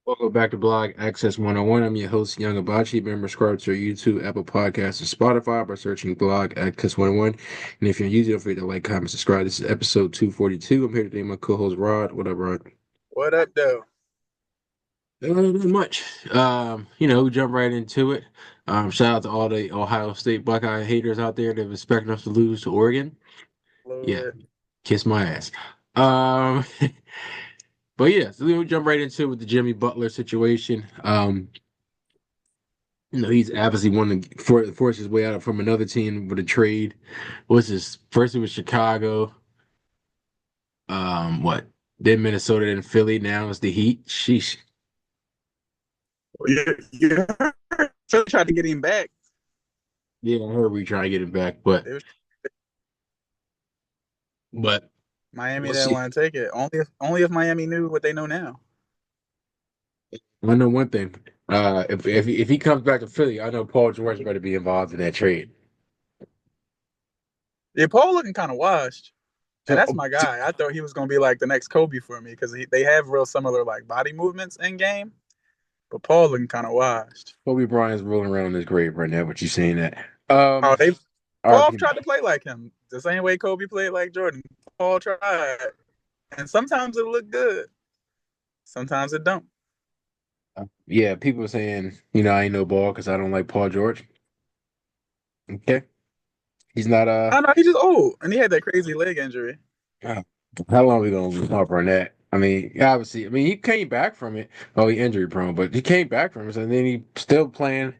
Welcome back to Blog Access 101. I'm your host, Young Abachi. Remember, subscribe to our YouTube, Apple Podcasts, and Spotify by searching Blog Access 101. And if you're on YouTube, don't forget to like, comment, subscribe. This is episode 242. I'm here today with my co-host, Rod. What up, Rod? What up, though? Not much. We jump right into it. Shout out to all the Ohio State Buckeye haters out there that are expecting us to lose to Oregon. Yeah, Lord. kiss my ass. Um, but yeah, so we'll jump right into it with the Jimmy Butler situation. He's obviously wanting to force his way out from another team with a trade. What's his first? It was Chicago. What? Then Minnesota, then Philly. Now it's the Heat. Sheesh. You Philly tried to get him back. Yeah, I heard we try to get him back, but It was but Miami we'll didn't see. want to take it. Only if Miami knew what they know now. I know one thing. If he comes back to Philly, I know Paul George better be involved in that trade. Yeah, Paul looking kind of washed, and So, that's my guy. I thought he was gonna be like the next Kobe for me because they have real similar like body movements in game. But Paul looking kind of washed. Kobe Bryant's rolling around in his grave right now. But you saying that? Oh, they Paul RP. tried to play like him the same way Kobe played like Jordan. Paul tried, and sometimes it looked good, sometimes it don't. Yeah, people are saying I ain't no ball because I don't like Paul George. Okay, he's not I don't know, he's just old, and he had that crazy leg injury. Uh, How long are we gonna harp on that? I mean, obviously, he came back from it. Oh, he injury prone, but he came back from it, and then he still playing.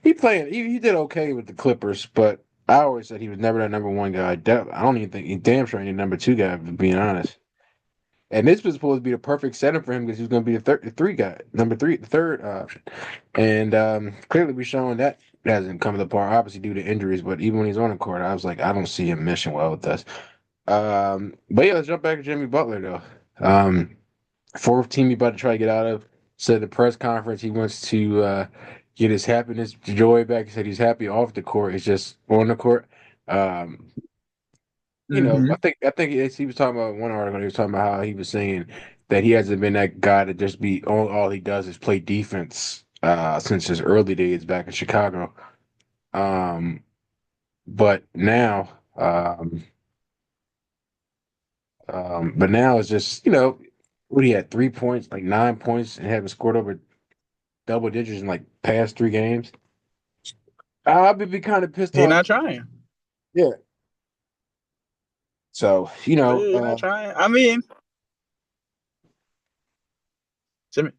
He did okay with the Clippers, but I always said he was never that number one guy. I don't even think he damn sure ain't the number two guy, to be honest. And this was supposed to be the perfect setup for him because he was going to be the three guy, number three, the third option. And clearly, we showing that hasn't come to the par, obviously due to injuries. But even when he's on the court, I was like, I don't see him meshing well with us. But yeah, let's jump back to Jimmy Butler though. Fourth team he about to try to get out of. Said at the press conference he wants to get his happiness, joy back. He said he's happy off the court. It's just on the court. Um, Hmm. I think he was talking about one article. He was talking about how he was saying that he hasn't been that guy to just be all he does is play defense since his early days back in Chicago. Um, but now, it's just what he had 3 points, like 9 points, and haven't scored over double digits in like past 3 games. I'd be kind of pissed He off. not trying. Yeah. So He not trying. I mean,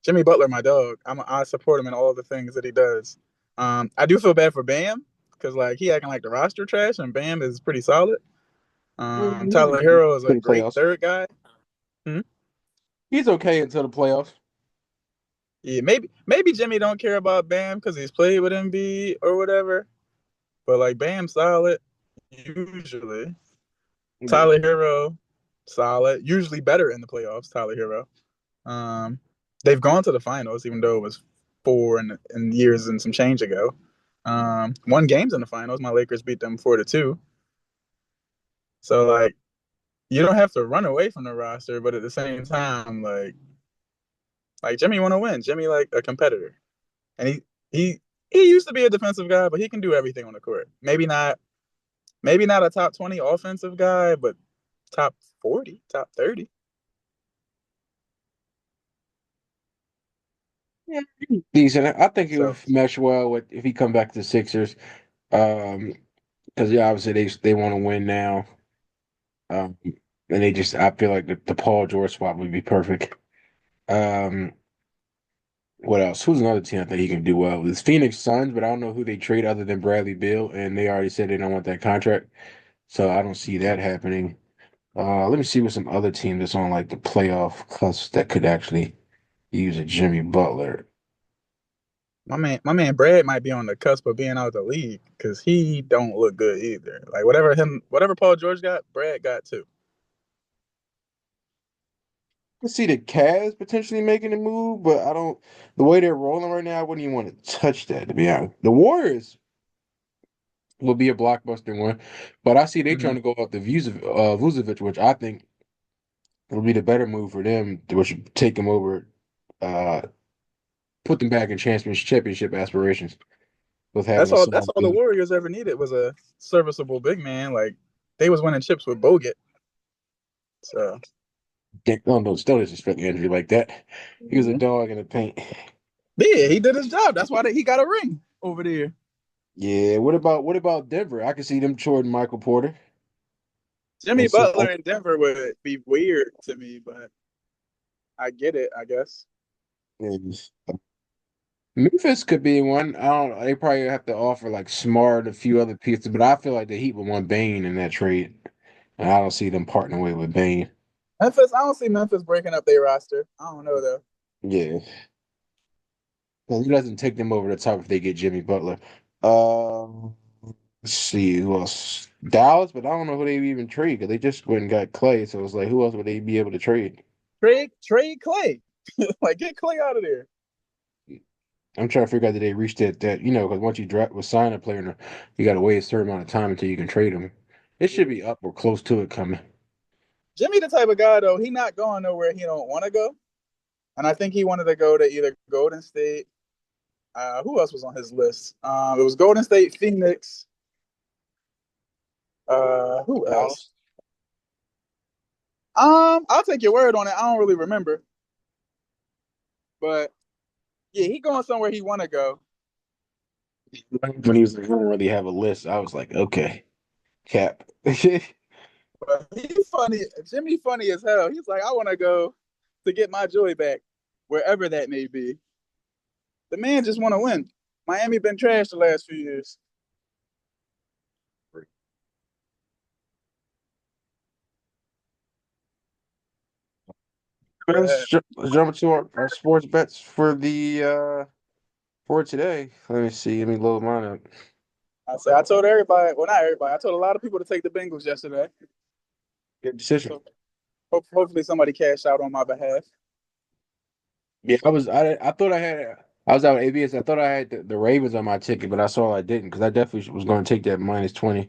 Jimmy Butler, my dog. I support him in all the things that he does. I do feel bad for Bam because like he acting like the roster trash, and Bam is pretty solid. Tyler to Hero is a the great playoffs. third guy. Hmm? He's okay until the playoffs. Yeah, maybe Jimmy don't care about Bam because he's played with Embiid or whatever. But like Bam solid usually. Yeah. Tyler Hero solid, usually better in the playoffs. Tyler Hero. Um, they've gone to the finals, even though it was four and years and some change ago. Won games in the finals. My Lakers beat them 4-2. So like, you don't have to run away from the roster, but at the same time, like Jimmy want to win. Jimmy like a competitor, and he he used to be a defensive guy, but he can do everything on the court. Maybe not a top 20 offensive guy, but top 40, top 30. Yeah. Decent. I think he'll So mesh well with if he come back to the Sixers. Because yeah, obviously they want to win now. Um, and I feel like the Paul George swap would be perfect. Um, what else? Who's another team I think he can do well? It's Phoenix Suns, but I don't know who they trade other than Bradley Beal, and they already said they don't want that contract, so I don't see that happening. Let me see what some other team that's on like the playoff cusp that could actually use a Jimmy Butler. my man Brad might be on the cusp of being out the league because he don't look good either. Like whatever Paul George got, Brad got too. I see the Cavs potentially making a move, but I don't. The way they're rolling right now, I wouldn't even want to touch that. To be honest, the Warriors will be a blockbuster one, but I see they Hmm. trying to go up the Vucevic, which I think will be the better move for them, which would take him over. put them back in championship aspirations with having That's a all. That's solid all the team. Warriors ever needed was a serviceable big man. Like they was winning chips with Bogut. So Don't disrespect Andrew like that. He was a mhm. dog in the paint. Yeah, he did his job. That's why he got a ring over there. Yeah. What about Denver? I can see them trading Michael Porter Jimmy and so Butler in Denver would be weird to me, but I get it. I guess. and Memphis could be one. I don't. They probably have to offer like Smart and a few other pieces, but I feel like the Heat would want Bane in that trade, and I don't see them partnering with Bane. Memphis. I don't see Memphis breaking up their roster. I don't know though. Yeah, 'cause he doesn't take them over the top if they get Jimmy Butler. Let's see who else. Dallas, but I don't know who they even trade because they just went and got Clay. So it's like, who else would they be able to trade? Trade Clay. Like get Clay out of there. I'm trying to figure out that they reached that, because once you draft or sign a player, you got to wait a certain amount of time until you can trade him. It should be up or close to it coming. Jimmy the type of guy though. He not going nowhere he don't want to go, and I think he wanted to go to either Golden State. Who else was on his list? It was Golden State, Phoenix. Who else? Dallas. I'll take your word on it. I don't really remember, but yeah, he going somewhere he want to go. When he was like, I don't really have a list, I was like, okay, cap. But he's funny. Jimmy funny as hell. He's like, I want to go to get my joy back, wherever that may be. The man just want to win. Miami been trash the last few years. Let's But jump into our sports bets for today. Let me see. Let me load mine up. I told everybody, well, not everybody. I told a lot of people to take the Bengals yesterday. Good decision. So hopefully somebody cashed out on my behalf. Yeah, I thought I was out with ABS. I thought I had the Ravens on my ticket, but I saw I didn't because I definitely was going to take that -20.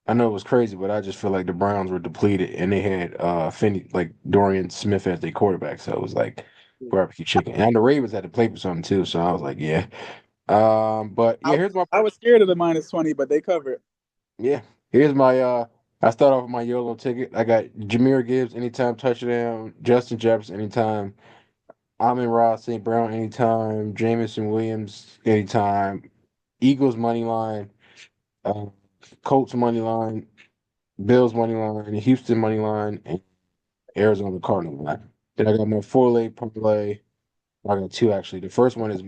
I know it was crazy, but I just feel like the Browns were depleted and they had Finney like Dorian Smith as their quarterback, so it was like barbecue chicken. And the Ravens had to play for something too, so I was like, yeah. But I, yeah, here's my I was scared of the -20, but they covered. yeah, here's my I start off with my YOLO ticket. I got Jameer Gibbs anytime touchdown, Justin Jefferson anytime, Amon Ross St. Brown anytime, Jamison Williams anytime, Eagles money line, uh, Colts money line, Bills money line, Houston money line, and Arizona Cardinal line. Then I got my four leg parlay. I got two actually. The first one is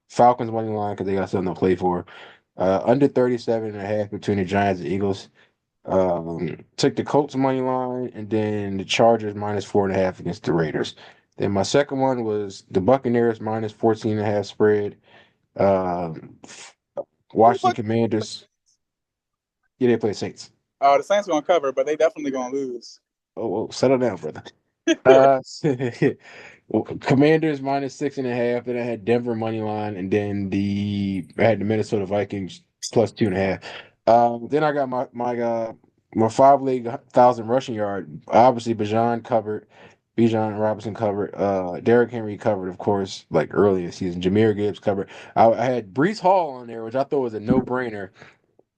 Falcons money line because they got something to play for. Under 37.5 between the Giants and Eagles. Took the Colts money line and then the Chargers -4.5 against the Raiders. Then my second one was the Buccaneers -14.5 spread. Um, Who the Washington fuck? Commanders. Yeah, they play Saints. Oh, the Saints gonna cover, but they definitely gonna lose. Oh, settle down, brother. Commanders -6.5. Then I had Denver money line, and then I had the Minnesota Vikings +2.5. Then I got my five league 1,000 rushing yard. Obviously, Bijan Robinson covered. Derrick Henry covered, of course, like early in the season. Jameer Gibbs covered. I had Brees Hall on there, which I thought was a no brainer.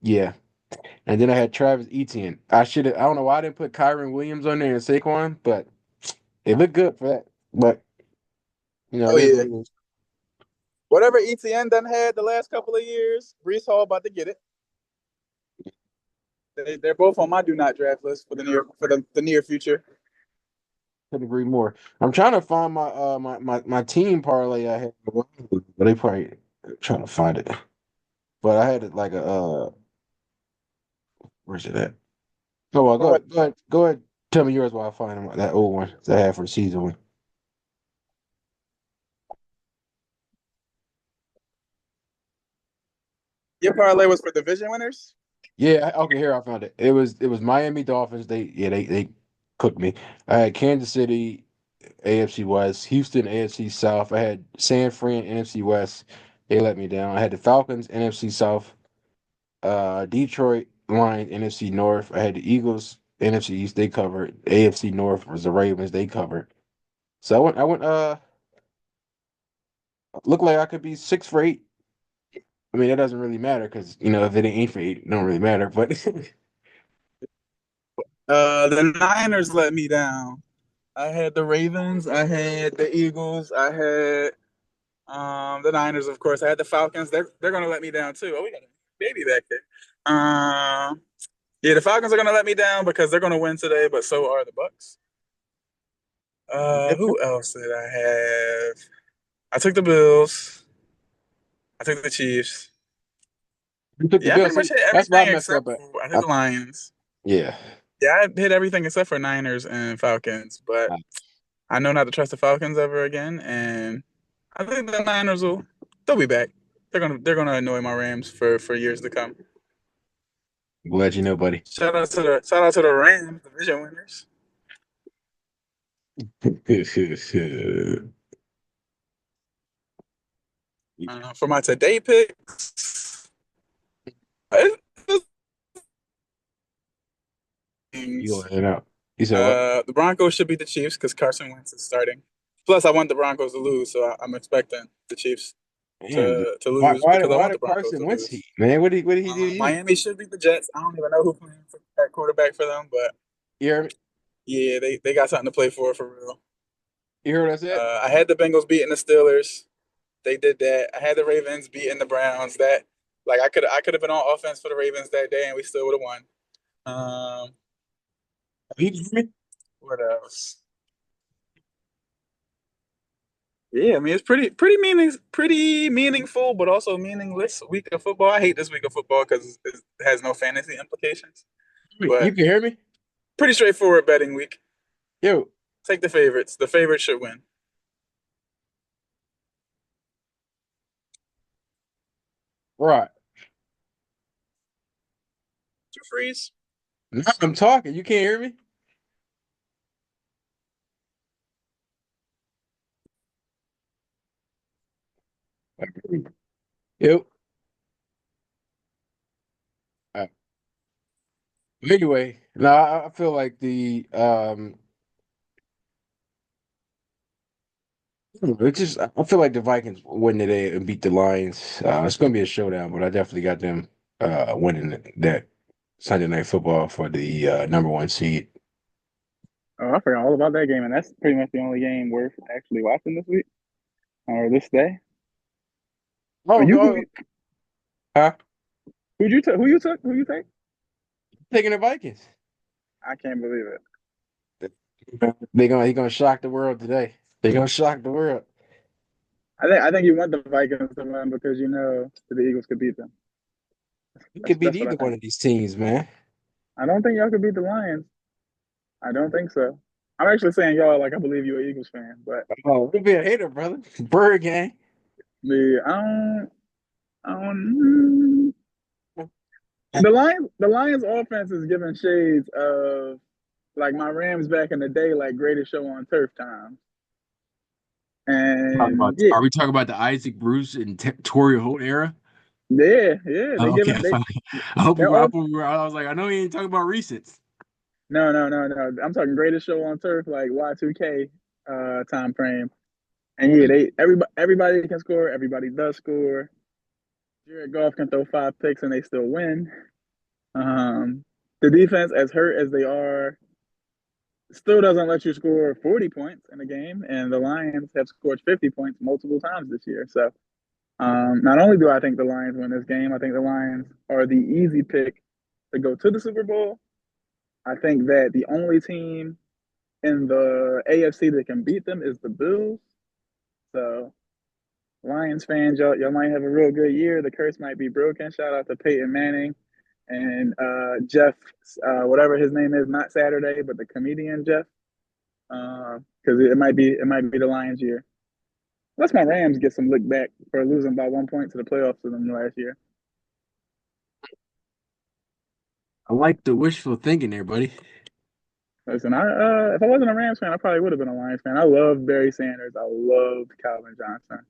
Yeah, and then I had Travis Etienne. I should have. I don't know why I didn't put Kyron Williams on there and Saquon, but they look good for that. But Oh it is yeah. what it is. Whatever ETN done had the last couple of years, Brees Hall about to get it. They're both on my do not draft list for the near future. Couldn't agree more. I'm trying to find my team parlay I had, but they probably trying to find it. But I had it like where's it at? Oh well, But what go ahead. Tell me yours while I find that old one that I had for the season one. your parlay was for division winners? Yeah, okay, here I found it. It was Miami Dolphins. They cooked me. I had Kansas City AFC West, Houston AFC South. I had San Fran NFC West. They let me down. I had the Falcons NFC South, Detroit Lions NFC North. I had the Eagles NFC East. They covered. AFC North was the Ravens. They covered. So I went look like I could be 6 for 8. I mean, that doesn't really matter because if it ain't for 8, it don't really matter. But The Niners let me down. I had the Ravens, I had the Eagles, I had the Niners, of course. I had the Falcons. They're gonna let me down too. Oh, we got a baby back there. Yeah, the Falcons are gonna let me down because they're gonna win today, but so are the Bucks. Who else did I have? I took the Bills. I took the Chiefs. you took the Yeah, I Bills. pretty much See, hit that's why I everything messed up except at. for I took the Lions. Yeah. Yeah, I hit everything except for Niners and Falcons, but I know not to trust the Falcons ever again, and I think the Niners they'll be back. They're gonna annoy my Rams for years to come. Glad you know, buddy. Shout out to the Rams, division winners. For my today picks, You going in and out. You said what? the Broncos should beat the Chiefs because Carson Wentz is starting. Plus, I want the Broncos to lose, so I'm expecting the Chiefs Damn. to Why lose why because did I why want the did Broncos Carson to Wentz lose. heat, man? What did he do to you? Miami should beat the Jets. I don't even know who playing for that quarterback for them, but You heard me? yeah, they got something to play for real. You heard what I said? I had the Bengals beating the Steelers. They did that. I had the Ravens beating the Browns. That like I could have been on offense for the Ravens that day, and we still would have won. Um, You hear me? what else? Yeah, I mean it's pretty meaningful, but also meaningless week of football. I hate this week of football because it has no fantasy implications. You But can hear me? pretty straightforward betting week. Yo, Take the favorites. The favorites should win. right. Did you freeze? Now I'm talking. You can't hear me? Yo. Anyway, no, I feel like I feel like the Vikings win today and beat the Lions. It's gonna be a showdown, but I definitely got them winning that Sunday night football for the number one seed. Oh, I forgot all about that game, and that's pretty much the only game worth actually watching this week or this day. Oh, Oh, you oh, huh? who'd you took? Who you took? Who you take? Taking the Vikings. I can't believe it. He gonna shock the world today. They're gonna shock the world. I think you want the Vikings to win because you know the Eagles could beat them. You That's could beat that's what I either one think. of these teams, man. I don't think y'all could beat the Lions. I don't think so. I'm actually saying y'all like I believe you're an Eagles fan, but Oh, don't be a hater, brother. Bird gang. the I don't the Lions offense is giving shades of like my Rams back in the day, like greatest show on turf time. And yeah, Are we talking about the Isaac Bruce and Torrey Holt era? yeah, they Oh, give okay. it they I hope we they're were. all I was like, I know he ain't talking about recents. no. I'm talking greatest show on turf like Y2K time frame. And yeah, everybody can score, everybody does score. Jared Goff can throw 5 picks and they still win. Um, the defense, as hurt as they are, still doesn't let you score 40 points in a game, and the Lions have scored 50 points multiple times this year. So not only do I think the Lions win this game, I think the Lions are the easy pick to go to the Super Bowl. I think that the only team in the AFC that can beat them is the Bills. So Lions fans, y'all might have a real good year. The curse might be broken. Shout out to Peyton Manning and Jeff, whatever his name is, not Saturday, but the comedian Jeff, because it might be the Lions' year. Unless my Rams get some look back for losing by 1 point to the playoffs to them last year. I like the wishful thinking there, buddy. Listen, if I wasn't a Rams fan, I probably would have been a Lions fan. I love Barry Sanders. I loved Calvin Johnson.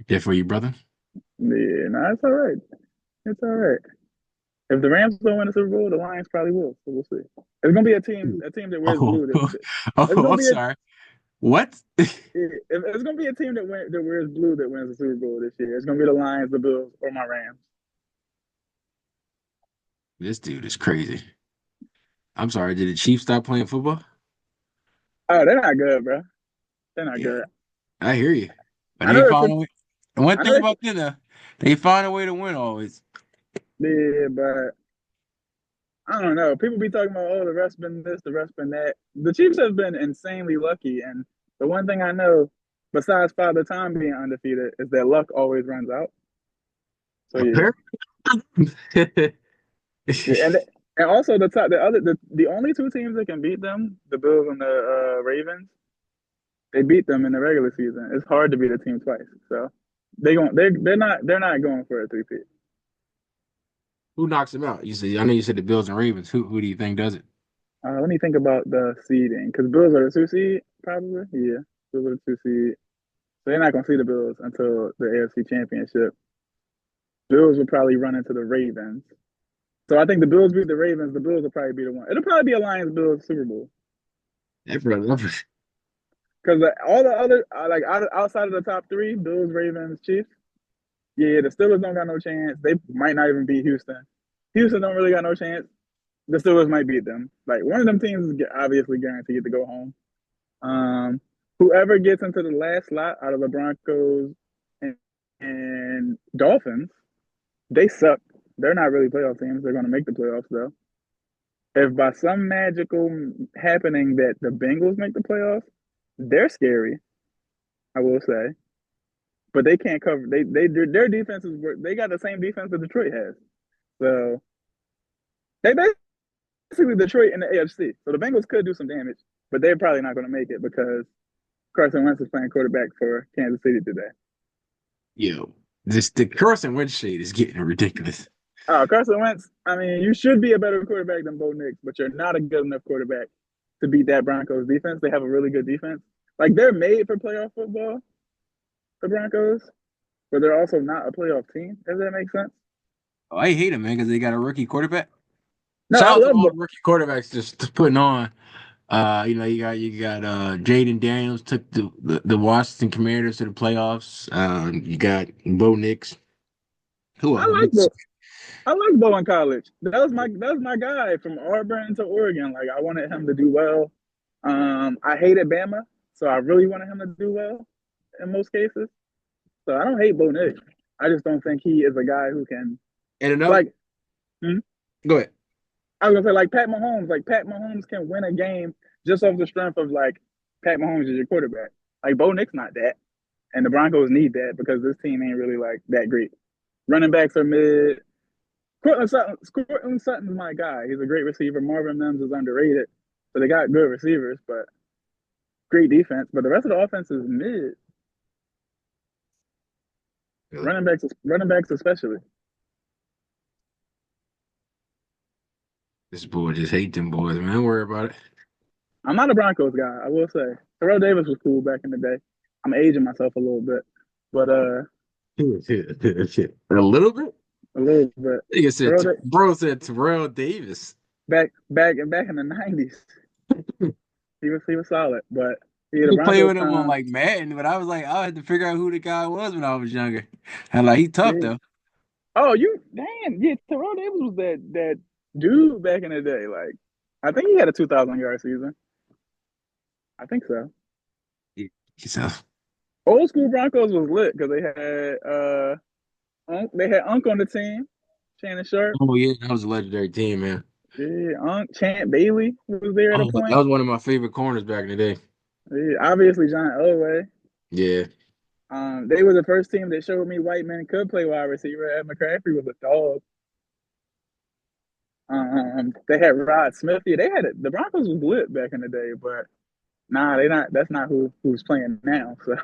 There for you, brother. Yeah, no, it's all right. It's all right. If the Rams don't win the Super Bowl, the Lions probably will. So we'll see. It's gonna be a team that wears Oh, blue. It's oh, gonna I'm be a sorry. What? It's gonna be a team that wears blue that wins the Super Bowl this year. It's gonna be the Lions, the Bills, or my Rams. This dude is crazy. I'm sorry. Did the Chiefs stop playing football? Oh, they're not good, bro. They're not Yeah, good. I hear you. But I they know it's a, find a way. And one I thing know it's about them, though, they find a way to win always. yeah, but I don't know. People be talking about, oh, the refs been this, the refs been that. The Chiefs have been insanely lucky, and the one thing I know, besides Father Time being undefeated, is that luck always runs out. So yeah, Apparently. yeah, and also the only two teams that can beat them, the Bills and the Ravens, they beat them in the regular season. It's hard to beat a team twice. So they're not going for a three-peat. Who knocks them out? You said I know you said the Bills and Ravens. Who do you think does it? Let me think about the seeding because Bills are the two seed probably. Yeah, Bills are the two seed. So they're not going to see the Bills until the AFC Championship. Bills will probably run into the Ravens. So I think the Bills beat the Ravens. The Bills will probably be the one. It'll probably be a Lions Bills Super Bowl That's because all the other like outside of the top three, Bills, Ravens, Chiefs. Yeah, the Steelers don't got no chance. They might not even beat Houston. Houston don't really got no chance. The Steelers might beat them. Like one of them teams is obviously guaranteed to go home. Um, Whoever gets into the last slot out of the Broncos and Dolphins, they suck. They're not really playoff teams. They're going to make the playoffs though. If by some magical happening that the Bengals make the playoffs, they're scary. I will say, but they can't cover. Their defenses they got the same defense that Detroit has. So they basically Detroit in the AFC. So the Bengals could do some damage, but they're probably not going to make it because Carson Wentz is playing quarterback for Kansas City today. yo. This the Carson Wentz shade is getting ridiculous. Carson Wentz, I mean, you should be a better quarterback than Bo Nix, but you're not a good enough quarterback to beat that Broncos defense. They have a really good defense. Like they're made for playoff football, the Broncos, but they're also not a playoff team. Does that make sense? Oh, I hate him, man, because they got a rookie quarterback. No, Shout I out to love all Bo. the rookie quarterbacks just putting on. You got Jaden Daniels took the Washington Commanders to the playoffs. You got Bo Nix. Who I else? like Bo. I like Bo in college. That was my guy from Auburn to Oregon. Like I wanted him to do well. I hated Bama, so I really wanted him to do well in most cases. So I don't hate Bo Nix. I just don't think he is a guy who can And another, like. Hmm? go ahead. I was gonna say like Pat Mahomes. Like Pat Mahomes can win a game just off the strength of like Pat Mahomes is your quarterback. Like Bo Nix not that, and the Broncos need that because this team ain't really like that great. Running backs are mid. Cortland Sutton's my guy. He's a great receiver. Marvin Mims is underrated, so they got good receivers, but great defense. But the rest of the offense is mid. Running backs especially. This boy just hate them boys, man. Don't worry about I'm not a Broncos guy. I will say Terrell Davis was cool back in the day. I'm aging myself a little bit, but it. A little bit. a little bit. Nigga said, Terrell bro said Terrell Davis. back in the '90s, he was solid. But yeah, the You play Broncos with him on time. like Madden, but I was like, I had to figure out who the guy was when I was younger. And like, he tough Yeah. though. Oh, you damn yeah. Terrell Davis was that dude back in the day. Like, I think he had a 2,000 yard season. I think so. So, Old school Broncos was lit because they had Unc on the team, Shannon Sharp. oh yeah, that was a legendary team, man. Yeah, Unc Champ Bailey was there at a Oh, that point. was one of my favorite corners back in the day. Yeah, obviously John Elway. Yeah. They were the first team that showed me white men could play wide receiver. Ed McCaffrey was a dog. They had Rod Smith. Yeah, they had it. The Broncos was lit back in the day, but nah, they not. That's not who's playing now. So,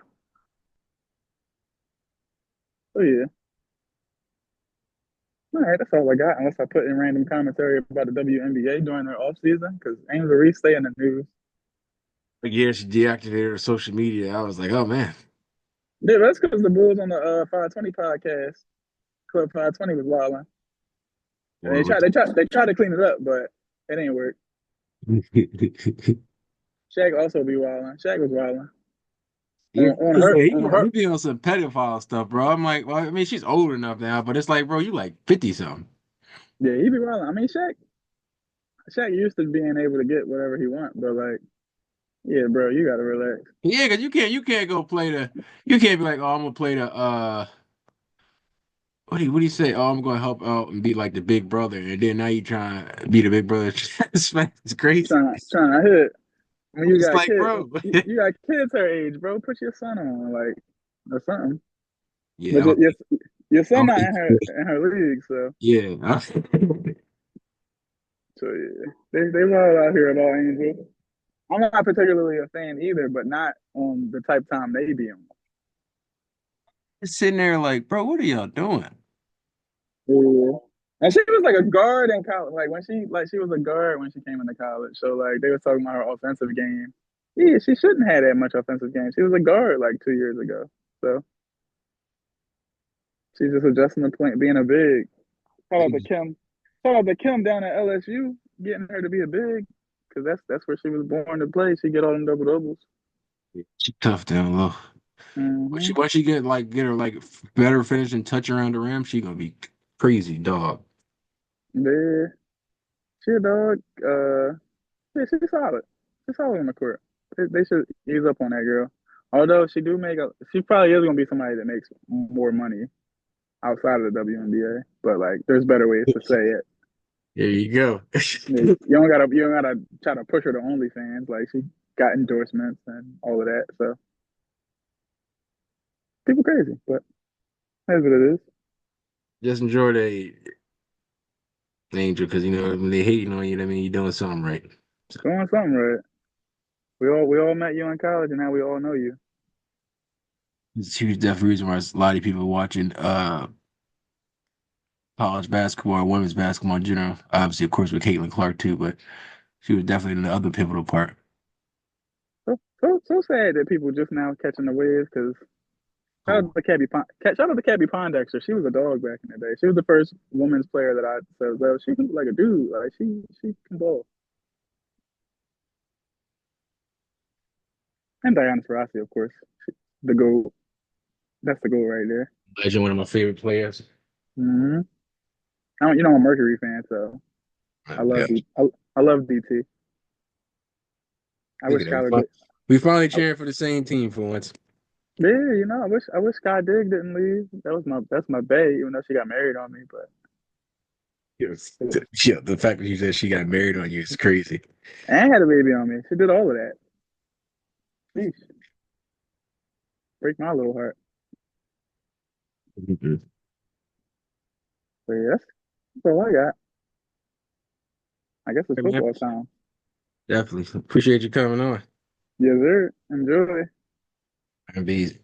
oh yeah. All right, that's all I got. Unless I put in random commentary about the WNBA during their off season, because Angel Reese stay in the news. But yeah, she deactivated her social media. I was like, oh man. Yeah, that's because the Bulls on the 520 podcast, Club 520 was wilding. And they Well, tried, they tried, they tried to clean it up, but it ain't work. Shaq also be wilding. Shaq was wilding. Yeah, On her. he be on some pedophile stuff, bro. I'm like, well, I mean, she's old enough now, but it's like, bro, you like 50 something. Yeah, he be wilding. I mean, Shaq used to being able to get whatever he want, but like, yeah, bro, you gotta relax. Yeah, because you can't go play you can't be like, oh, I'm gonna play what do you say? Oh, I'm gonna help out and be like the big brother, and then now you trying to be the big brother. It's crazy. Trying to hit when you It's got like, bro. you got kids her age, bro. Put your son on, like, or something. Yeah, But your I son don't not think in her league, so yeah. yeah, they wild out here at all, Angel. I'm not particularly a fan either, but not on the type time they be on. Just sitting there like, bro, what are y'all doing? Yeah. And she was like a guard in college. Like when she was a guard when she came into college. So like they were talking about her offensive game. Yeah, she shouldn't have that much offensive game. She was a guard like 2 years ago. So she's just adjusting the point, being a big. Shout out to Kim. Shout out to Kim down at LSU, getting her to be a big, because that's where she was born to play. She get all them double doubles. She tough down low. Mm-hmm. Once she get her like better finish and touch around the rim, she gonna be crazy, dog. Yeah, she a dog. Yeah, she's solid. She's solid on the court. They should ease up on that girl. Although she probably is gonna be somebody that makes more money outside of the WNBA. But like, there's better ways to say it. There you go. You don't gotta try to push her to OnlyFans. Like she got endorsements and all of that. So people crazy, but that's what it is. Just enjoy the angel because you know when they hating on you, that mean you're doing something right. So, Doing something right. We all met you in college, and now we all know you. it's a huge definitely reason why there's a lot of people watching college basketball or women's basketball in general. Obviously, of course, with Caitlin Clark too, but she was definitely the other pivotal part. So sad that people just now catching the waves because Oh, Shout out to Cabby Pondexter. She was a dog back in the day. She was the first women's player that I said, well, she can like a dude. Like she can ball. And Diana Taurasi, of course, the goal. That's the goal right there. legend, one of my favorite players. Mm-hmm. I'm a Mercury fan, so I Yeah, love D. I love DT. I look wish at that. Skylar did. We finally I, cheering for the same team for once. yeah, I wish Sky Dig didn't leave. That's my bae, even though she got married on me. But Yes. Yeah, the fact that you said she got married on you is crazy. and had a baby on me. She did all of that. Sheesh, break my little heart. Mhm. But yeah, that's all I got. I guess it's Hey, man, football time. definitely appreciate you coming on Yes, sir. Enjoy. and be